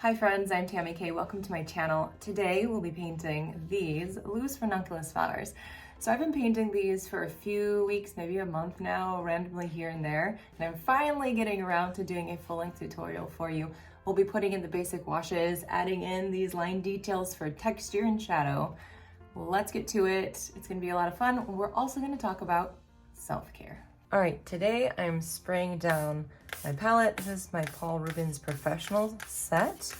Hi friends, I'm Tammy K. Welcome to my channel. Today we'll be painting these loose ranunculus flowers. So I've been painting these for a few weeks, maybe a month now, randomly here and there, and I'm finally getting around to doing a full-length tutorial for you. We'll be putting in the basic washes, adding in these line details for texture and shadow. Let's get to it. It's gonna be a lot of fun. We're also gonna talk about self-care. All right, today I'm spraying down my palette. This is my Rubens Professional set.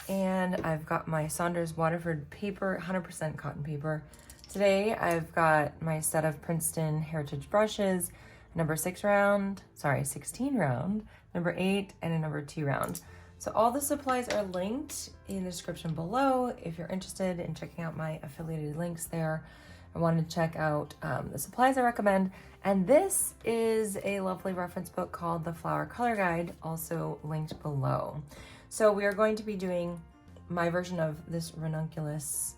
And I've got my Saunders Waterford paper, 100% cotton paper. Today I've got my set of Princeton Heritage brushes, number 16 round, number 8, and a number 2 round. So all the supplies are linked in the description below. If you're interested in checking out my affiliated links there, I wanted to check out the supplies I recommend. And this is a lovely reference book called The Flower Color Guide, also linked below. So we are going to be doing my version of this ranunculus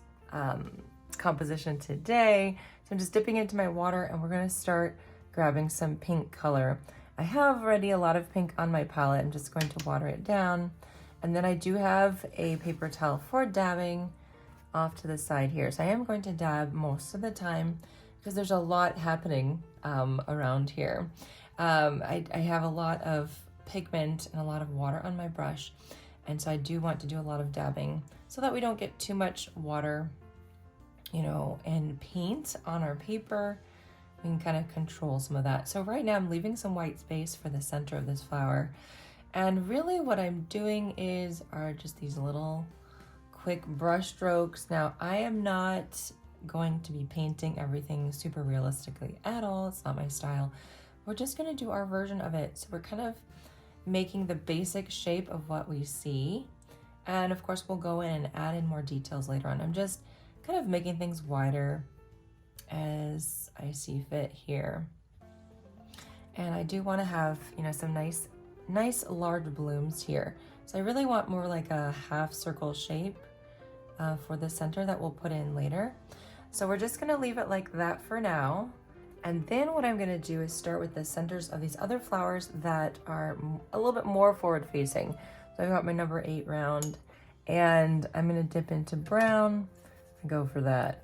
composition today. So I'm just dipping into my water and we're gonna start grabbing some pink color. I have already a lot of pink on my palette. I'm just going to water it down. And then I do have a paper towel for dabbing off to the side here. So I am going to dab most of the time because there's a lot happening around here. I have a lot of pigment and a lot of water on my brush. And so I do want to do a lot of dabbing so that we don't get too much water, you know, and paint on our paper. We can kind of control some of that. So right now I'm leaving some white space for the center of this flower. And really what I'm doing are just these little quick brush strokes. Now I am not going to be painting everything super realistically at all. It's not my style. We're just going to do our version of it. So we're kind of making the basic shape of what we see. And of course we'll go in and add in more details later on. I'm just kind of making things wider as I see fit here. And I do want to have, you know, some nice large blooms here. So I really want more like a half circle shape for the center that we'll put in later. So we're just gonna leave it like that for now. And then what I'm gonna do is start with the centers of these other flowers that are a little bit more forward facing. So I've got my number 8 round and I'm gonna dip into brown and go for that.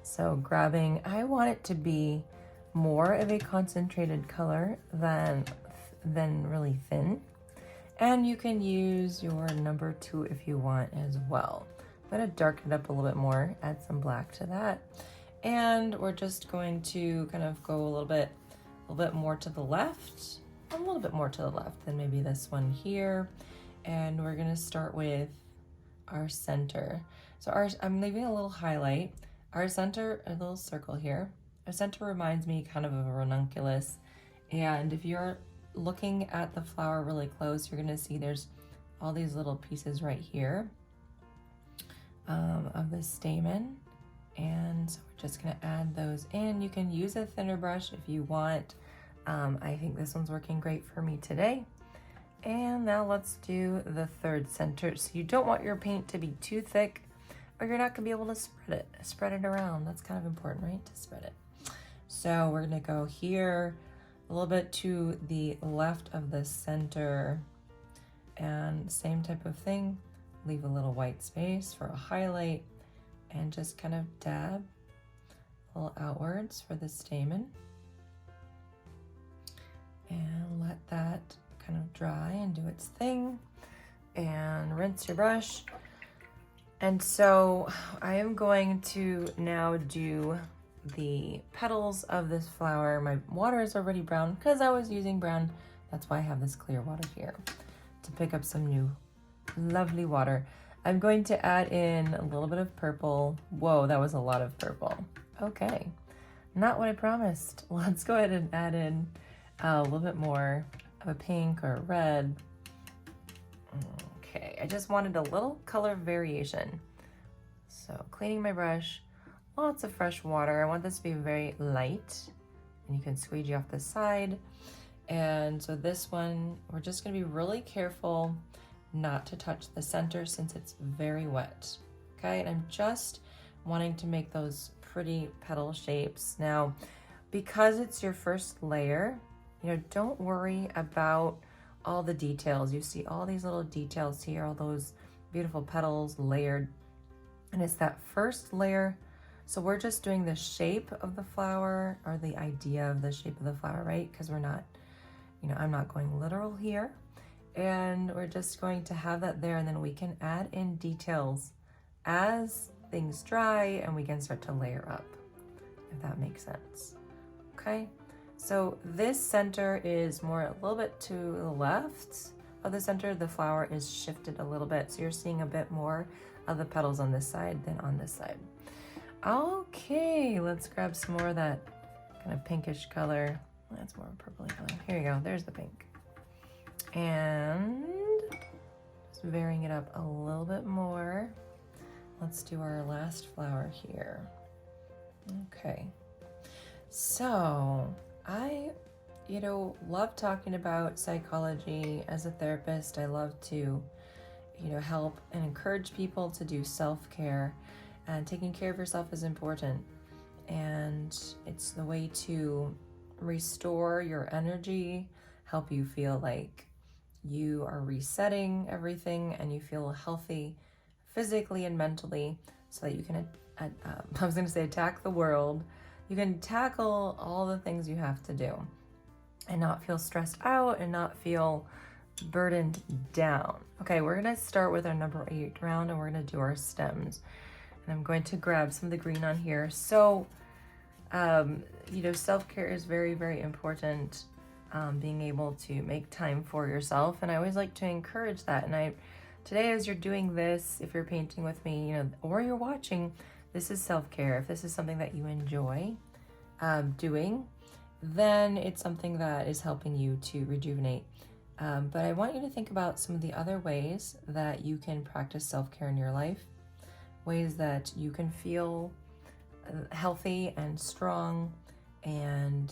So grabbing, I want it to be more of a concentrated color than really thin. And you can use your number 2 if you want as well. I'm gonna darken it up a little bit more, add some black to that. And we're just going to kind of go a little bit more to the left, a little bit more to the left than maybe this one here. And we're gonna start with our center. So I'm leaving a little highlight. Our center, a little circle here. Our center reminds me kind of a ranunculus. And if you're looking at the flower really close, you're gonna see there's all these little pieces right here of the stamen. And so we're just gonna add those in. You can use a thinner brush if you want. I think this one's working great for me today. And now let's do the third center. So you don't want your paint to be too thick or you're not gonna be able to spread it around. That's kind of important, right? To spread it. So we're gonna go here a little bit to the left of the center and same type of thing. Leave a little white space for a highlight and just kind of dab a little outwards for the stamen. And let that kind of dry and do its thing. And rinse your brush. And so I am going to now do the petals of this flower. My water is already brown because I was using brown. That's why I have this clear water here to pick up some new lovely water. I'm going to add in a little bit of purple. Whoa, that was a lot of purple. Okay, not what I promised. Let's go ahead and add in a little bit more of a pink or a red. Okay, I just wanted a little color variation. So cleaning my brush, lots of fresh water. I want this to be very light and you can squeegee off the side. And so this one, we're just gonna be really careful not to touch the center since it's very wet. Okay, and I'm just wanting to make those pretty petal shapes. Now, because it's your first layer, you know, don't worry about all the details. You see all these little details here, all those beautiful petals layered. And it's that first layer. So we're just doing the shape of the flower, or the idea of the shape of the flower, right? Because we're not, I'm not going literal here. And we're just going to have that there, and then we can add in details as things dry and we can start to layer up, if that makes sense. Okay, so this center is more a little bit to the left of the center. The flower is shifted a little bit, so you're seeing a bit more of the petals on this side than on this side. Okay, let's grab some more of that kind of pinkish color. That's more purpley color. Here you go, there's the pink. And just varying it up a little bit more. Let's do our last flower here. Okay, so I, love talking about psychology as a therapist. I love to, help and encourage people to do self-care, and taking care of yourself is important. And it's the way to restore your energy, help you feel like you are resetting everything and you feel healthy physically and mentally, so that you can, I was going to say attack the world. You can tackle all the things you have to do and not feel stressed out and not feel burdened down. Okay, we're going to start with our number 8 round, and we're going to do our stems. And I'm going to grab some of the green on here. So, self-care is very, very important. Being able to make time for yourself. And I always like to encourage that. And today, as you're doing this, if you're painting with me, or you're watching, this is self-care. If this is something that you enjoy doing, then it's something that is helping you to rejuvenate. But I want you to think about some of the other ways that you can practice self-care in your life, ways that you can feel healthy and strong, and,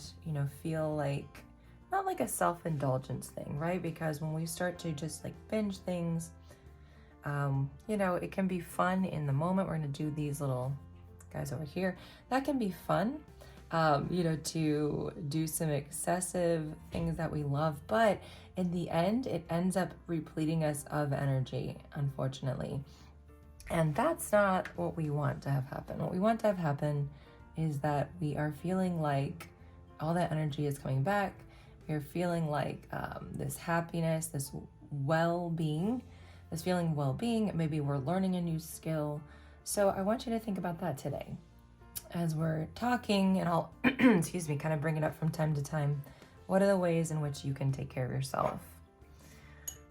feel like, not like a self-indulgence thing, right? Because when we start to just like binge things, it can be fun in the moment. We're gonna do these little guys over here. That can be fun, to do some excessive things that we love, but in the end, it ends up repleting us of energy, unfortunately. And that's not what we want to have happen. What we want to have happen is that we are feeling like all that energy is coming back. We're feeling like this happiness, this well-being, this feeling of well-being. Maybe we're learning a new skill. So I want you to think about that today as we're talking, and I'll, excuse me, kind of bring it up from time to time. What are the ways in which you can take care of yourself?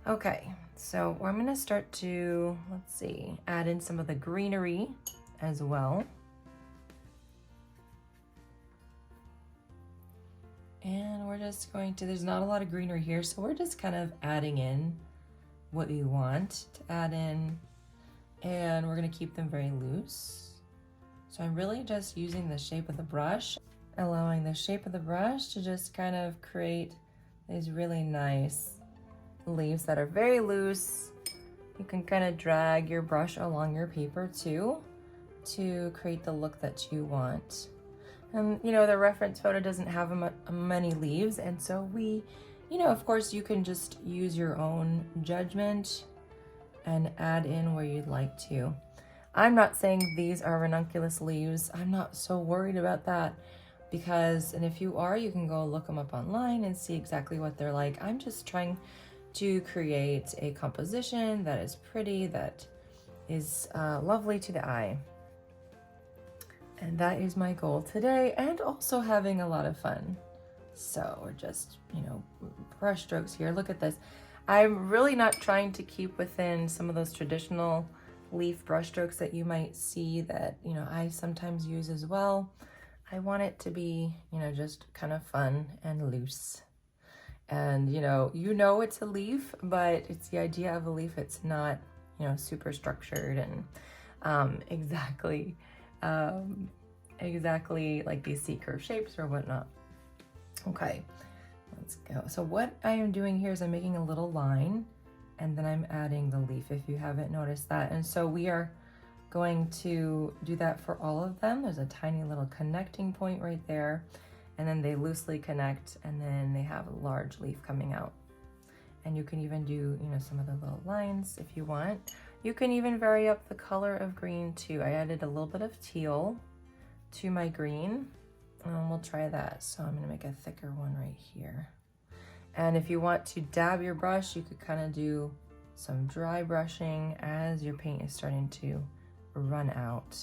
Okay, so I'm going to start to, add in some of the greenery as well. And we're just going to, there's not a lot of greenery here, so we're just kind of adding in what we want to add in, and we're going to keep them very loose. So I'm really just using the shape of the brush, allowing the shape of the brush to just kind of create these really nice leaves that are very loose. You can kind of drag your brush along your paper too to create the look that you want. And the reference photo doesn't have many leaves, and so we, of course, you can just use your own judgment and add in where you'd like to. I'm not saying these are ranunculus leaves. I'm not so worried about that, because, and if you are, you can go look them up online and see exactly what they're like. I'm just trying to create a composition that is pretty, that is lovely to the eye. And that is my goal today, and also having a lot of fun. So we're just, brush strokes here. Look at this. I'm really not trying to keep within some of those traditional leaf brush strokes that you might see that, I sometimes use as well. I want it to be, just kind of fun and loose. And, it's a leaf, but it's the idea of a leaf. It's not, super structured and exactly like these C-curve shapes or whatnot. Okay, let's go. So what I am doing here is I'm making a little line, and then I'm adding the leaf, if you haven't noticed that. And so we are going to do that for all of them. There's a tiny little connecting point right there, and then they loosely connect, and then they have a large leaf coming out. And you can even do, some of the little lines if you want. You can even vary up the color of green too. I added a little bit of teal to my green, and we'll try that. So I'm gonna make a thicker one right here. And if you want to dab your brush, you could kind of do some dry brushing as your paint is starting to run out.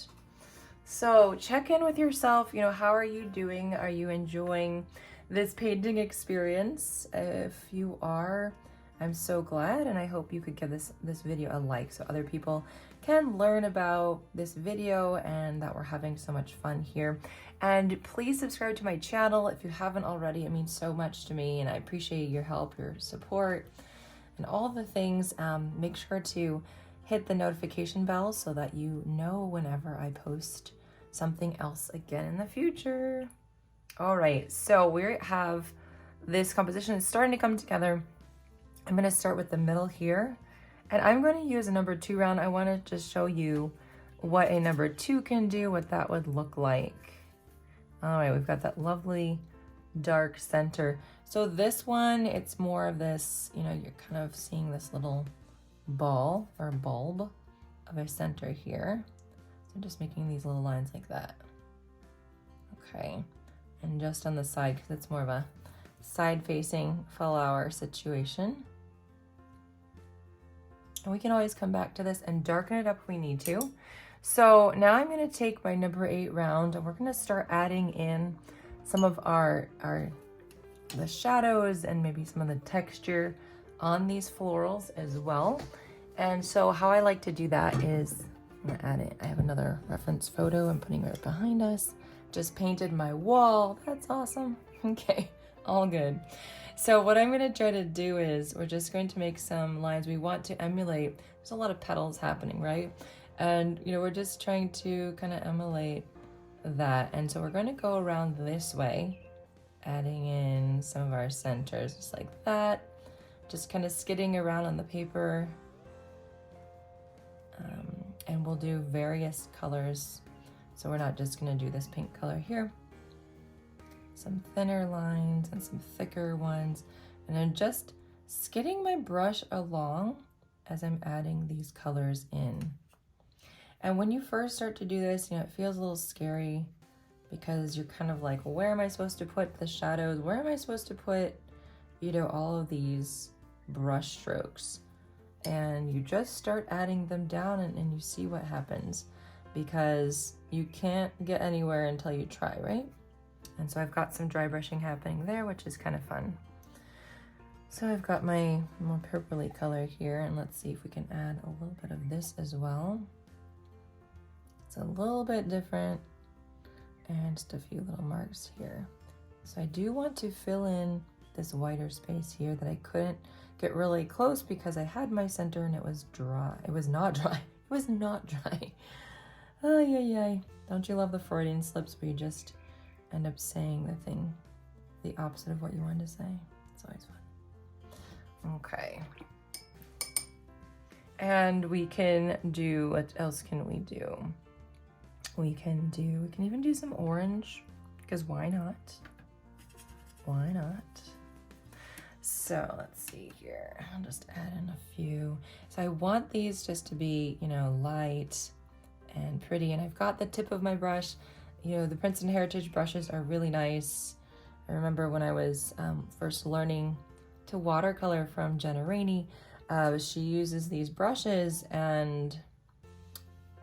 So check in with yourself, you know, how are you doing? Are you enjoying this painting experience? If you are, I'm so glad, and I hope you could give this video a like so other people can learn about this video and that we're having so much fun here. And please subscribe to my channel if you haven't already. It means so much to me, and I appreciate your help, your support, and all the things. Make sure to hit the notification bell so that you know whenever I post something else again in the future. All right, so we have this composition is starting to come together. I'm gonna start with the middle here, and I'm gonna use a number 2 round. I wanna just show you what a number 2 can do, what that would look like. All right, we've got that lovely dark center. So this one, it's more of this, you know, you're kind of seeing this little ball or bulb of a center here. So I'm just making these little lines like that. Okay, and just on the side, because it's more of a side-facing flower situation. And we can always come back to this and darken it up if we need to. So now I'm gonna take my number 8 round, and we're gonna start adding in some of the shadows and maybe some of the texture on these florals as well. And so how I like to do that is, I'm gonna add it. I have another reference photo I'm putting right behind us. Just painted my wall. That's awesome. Okay, all good. So what I'm gonna try to do is we're just going to make some lines. We want to emulate, there's a lot of petals happening, right? And you know, we're just trying to kind of emulate that. And so we're going to go around this way, adding in some of our centers just like that, just kind of skidding around on the paper. And we'll do various colors. So we're not just going to do this pink color here. Some thinner lines and some thicker ones. And I'm just skidding my brush along as I'm adding these colors in. And when you first start to do this, you know, it feels a little scary because you're kind of like, well, where am I supposed to put the shadows? Where am I supposed to put, you know, all of these brush strokes? And you just start adding them down, and you see what happens, because you can't get anywhere until you try, right? And so I've got some dry brushing happening there, which is kind of fun. So I've got my more purpley color here, and let's see if we can add a little bit of this as well. It's a little bit different, and just a few little marks here. So I do want to fill in this whiter space here that I couldn't get really close because I had my center and it was dry. It was not dry. It was not dry. Oh, yeah. Don't you love the Freudian slips where you just end up saying the thing, the opposite of what you wanted to say? It's always fun. Okay. And we can do, what else can we do? We can even do some orange, because why not? Why not? So let's see here. I'll just add in a few. So I want these just to be, you know, light and pretty. And I've got the tip of my brush. You know, the Princeton Heritage brushes are really nice. I remember when I was first learning to watercolor from Jenna Rainey, she uses these brushes, and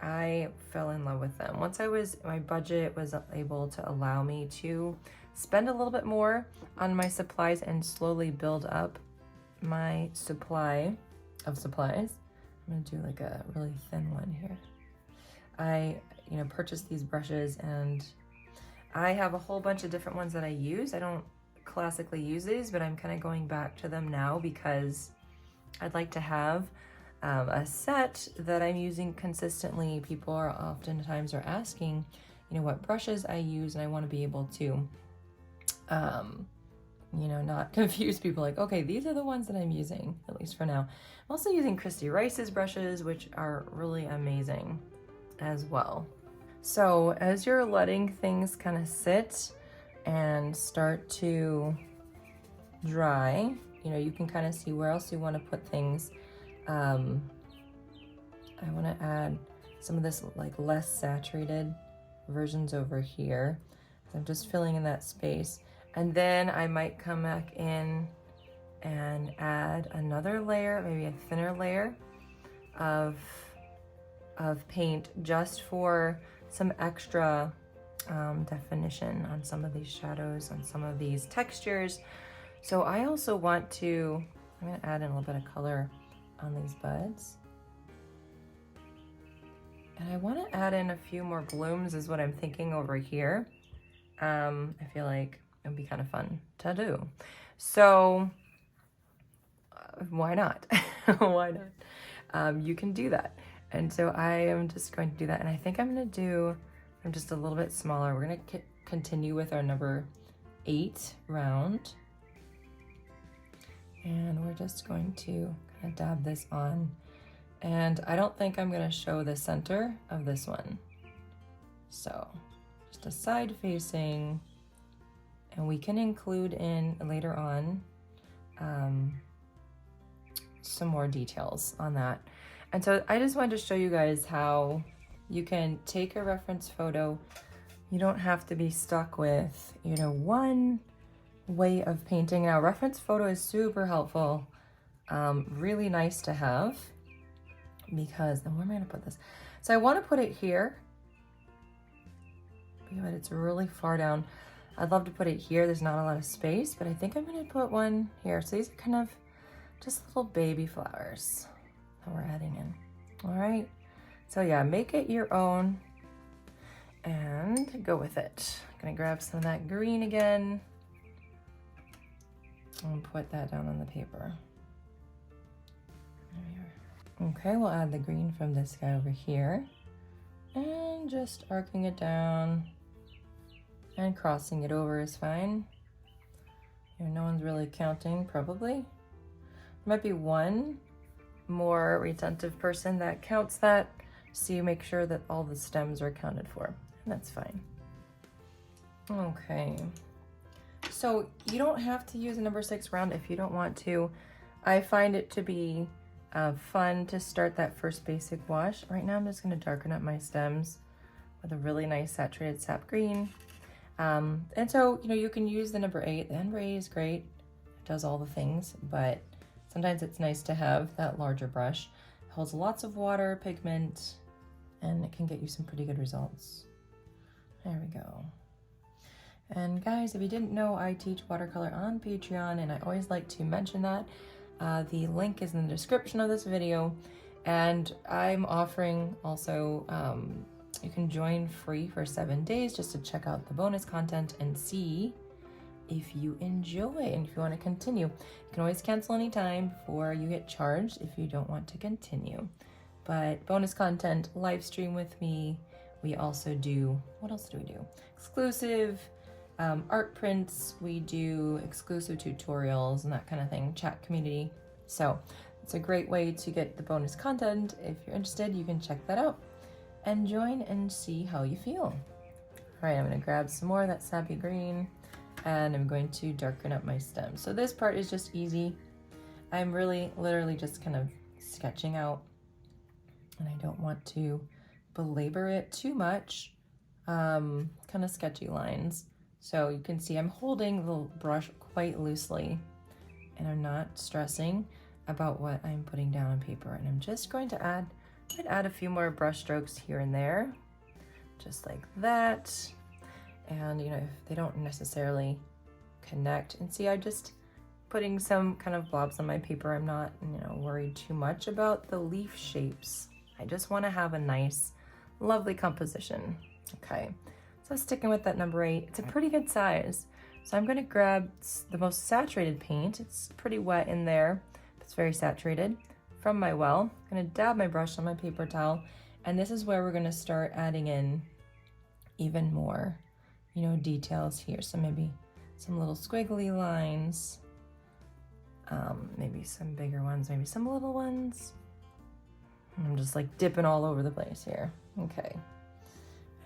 I fell in love with them. Once my budget was able to allow me to spend a little bit more on my supplies and slowly build up my supply of supplies. I'm gonna do like a really thin one here. I, you know, purchased these brushes, and I have a whole bunch of different ones that I use. I don't classically use these, but I'm kind of going back to them now because I'd like to have a set that I'm using consistently. People are oftentimes asking, you know, what brushes I use, and I want to be able to, you know, not confuse people like, okay, these are the ones that I'm using, at least for now. I'm also using Christy Rice's brushes, which are really amazing as well. So as you're letting things kind of sit and start to dry, you know, you can kind of see where else you want to put things. I want to add some of this like less saturated versions over here. I'm just filling in that space. And then I might come back in and add another layer, maybe a thinner layer of paint just for some extra definition on some of these shadows, on some of these textures. So I also want to, I'm gonna add in a little bit of color on these buds. And I want to add in a few more blooms is what I'm thinking over here. I feel like it would be kind of fun to do. So why not? Why not? You can do that. And so I am just going to do that. And I think I'm going to do, I'm just a little bit smaller. We're going to continue with our number 8 round. And we're just going to kind of dab this on. And I don't think I'm going to show the center of this one. So just a side facing, and we can include in later on some more details on that. And so I just wanted to show you guys how you can take a reference photo. You don't have to be stuck with, you know, one way of painting. Now, reference photo is super helpful, really nice to have, because, and where am I gonna put this? So I want to put it here, but it's really far down. I'd love to put it here. There's not a lot of space, but I think I'm gonna put one here. So these are kind of just little baby flowers that we're adding in. All right. So yeah, make it your own and go with it. I'm gonna grab some of that green again and put that down on the paper. There we are. Okay, we'll add the green from this guy over here and just arcing it down, and crossing it over is fine. You know, no one's really counting, probably. There might be one more retentive person that counts that, so you make sure that all the stems are accounted for, and that's fine. Okay, so you don't have to use a number 6 round if you don't want to. I find it to be fun to start that first basic wash. Right now I'm just going to darken up my stems with a really nice saturated sap green. And so, you know, you can use the number 8. The number 8 is great. It does all the things, but sometimes it's nice to have that larger brush. It holds lots of water, pigment, and it can get you some pretty good results. There we go. And guys, if you didn't know, I teach watercolor on Patreon, and I always like to mention that. The link is in the description of this video, and I'm offering also, you can join free for 7 days just to check out the bonus content and see if you enjoy and if you want to continue. You can always cancel anytime before you get charged if you don't want to continue. But bonus content, live stream with me. We also do, what else do we do? Exclusive art prints, we do exclusive tutorials and that kind of thing, chat community. So it's a great way to get the bonus content. If you're interested, you can check that out and join and see how you feel. All right, I'm gonna grab some more of that sappy green, and I'm going to darken up my stem. So this part is just easy. I'm really literally just kind of sketching out, and I don't want to belabor it too much, kind of sketchy lines. So you can see I'm holding the brush quite loosely, and I'm not stressing about what I'm putting down on paper. And I'm just going to add, I'd add a few more brush strokes here and there, just like that. And you know, if they don't necessarily connect, and see, I'm just putting some kind of blobs on my paper. I'm not, you know, worried too much about the leaf shapes. I just want to have a nice, lovely composition. Okay. So sticking with that number 8, it's a pretty good size. So I'm going to grab the most saturated paint. It's pretty wet in there. It's very saturated from my well. I'm going to dab my brush on my paper towel. And this is where we're going to start adding in even more, you know, details here. So maybe some little squiggly lines, maybe some bigger ones, maybe some little ones. I'm just like dipping all over the place here. Okay.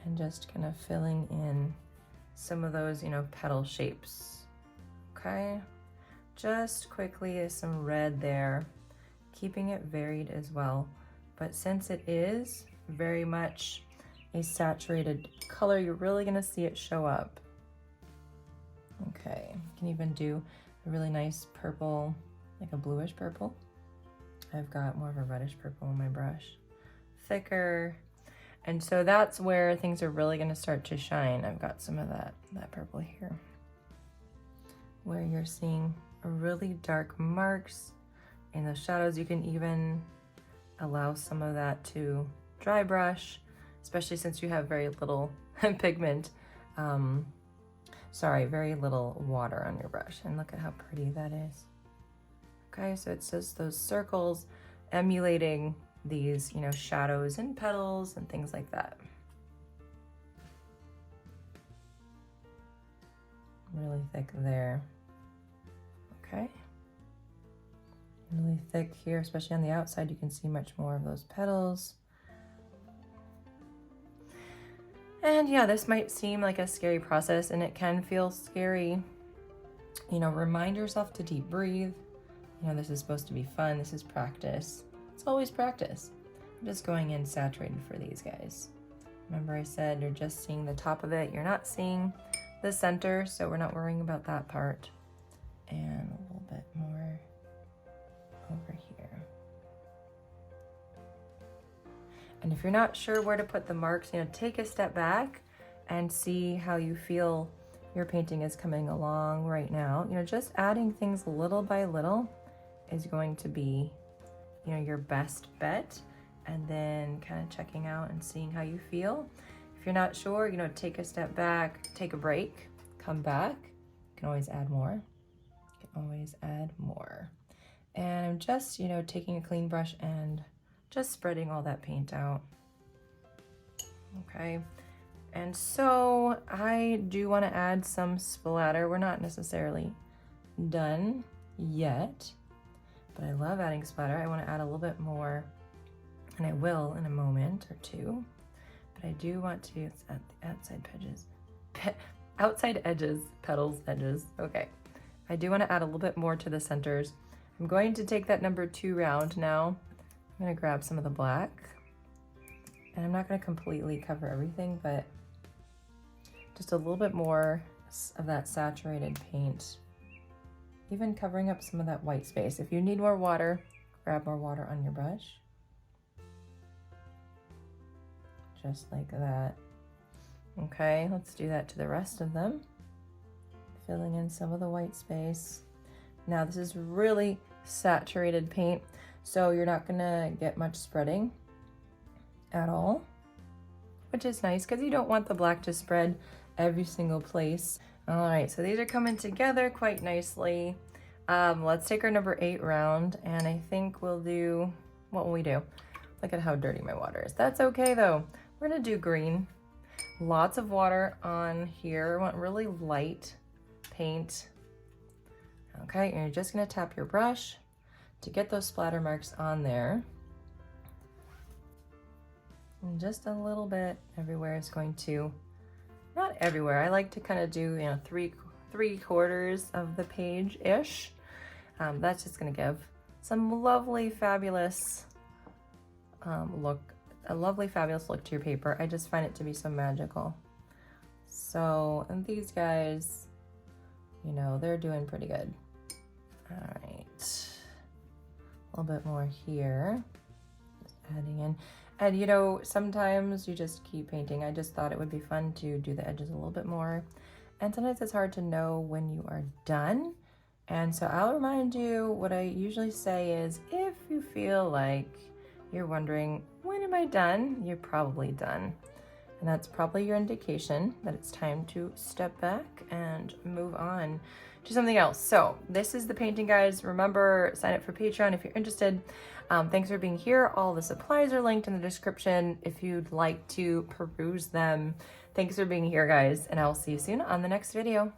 And just kind of filling in some of those, you know, petal shapes. Okay, just quickly some red there, keeping it varied as well. but since it is very much a saturated color, you're really gonna see it show up. Okay, you can even do a really nice purple, like a bluish purple. I've got more of a reddish purple on my brush, thicker. And so that's where things are really gonna start to shine. I've got some of that purple here, where you're seeing really dark marks in the shadows. You can even allow some of that to dry brush, especially since you have very little pigment, very little water on your brush. And look at how pretty that is. Okay, so it's just those circles emulating these, you know, shadows and petals and things like that. Really thick there. Okay. Really thick here, especially on the outside. You can see much more of those petals. And yeah, this might seem like a scary process, and it can feel scary. You know, remind yourself to deep breathe. You know, this is supposed to be fun. This is practice. It's always practice. I'm just going in saturated for these guys. Remember I said you're just seeing the top of it. You're not seeing the center, so we're not worrying about that part. And a little bit more over here. And if you're not sure where to put the marks, you know, take a step back and see how you feel your painting is coming along right now. You know, just adding things little by little is going to be, you know, your best bet. And then kind of checking out and seeing how you feel. If you're not sure, you know, take a step back, take a break, come back. You can always add more. You can always add more. And I'm just, you know, taking a clean brush and just spreading all that paint out. Okay. And so I do want to add some splatter. We're not necessarily done yet, but I love adding splatter. I want to add a little bit more, and I will in a moment or two, but I do want to, it's at the outside edges, petals, edges. Okay. I do want to add a little bit more to the centers. I'm going to take that number 2 round now. I'm going to grab some of the black, and I'm not going to completely cover everything, but just a little bit more of that saturated paint, even covering up some of that white space. If you need more water, grab more water on your brush. Just like that. Okay, let's do that to the rest of them. Filling in some of the white space. Now this is really saturated paint, so you're not gonna get much spreading at all, which is nice because you don't want the black to spread every single place. All right, so these are coming together quite nicely. Let's take our number 8 round, and I think we'll do, what will we do? Look at how dirty my water is. That's okay though. We're gonna do green. Lots of water on here. I want really light paint. Okay, and you're just gonna tap your brush to get those splatter marks on there. And just a little bit everywhere is going to, not everywhere. I like to kind of do, you know, three quarters of the page-ish. That's just gonna give some lovely, fabulous look, a lovely, fabulous look to your paper. I just find it to be so magical. So, and these guys, you know, they're doing pretty good. All right, a little bit more here, just adding in. And you know, sometimes you just keep painting. I just thought it would be fun to do the edges a little bit more. And sometimes it's hard to know when you are done. And so I'll remind you, what I usually say is, if you feel like you're wondering, when am I done? You're probably done. And that's probably your indication that it's time to step back and move on to something else. So this is the painting, guys. Remember, sign up for Patreon if you're interested. Thanks for being here. All the supplies are linked in the description if you'd like to peruse them. Thanks for being here, guys, and I will see you soon on the next video.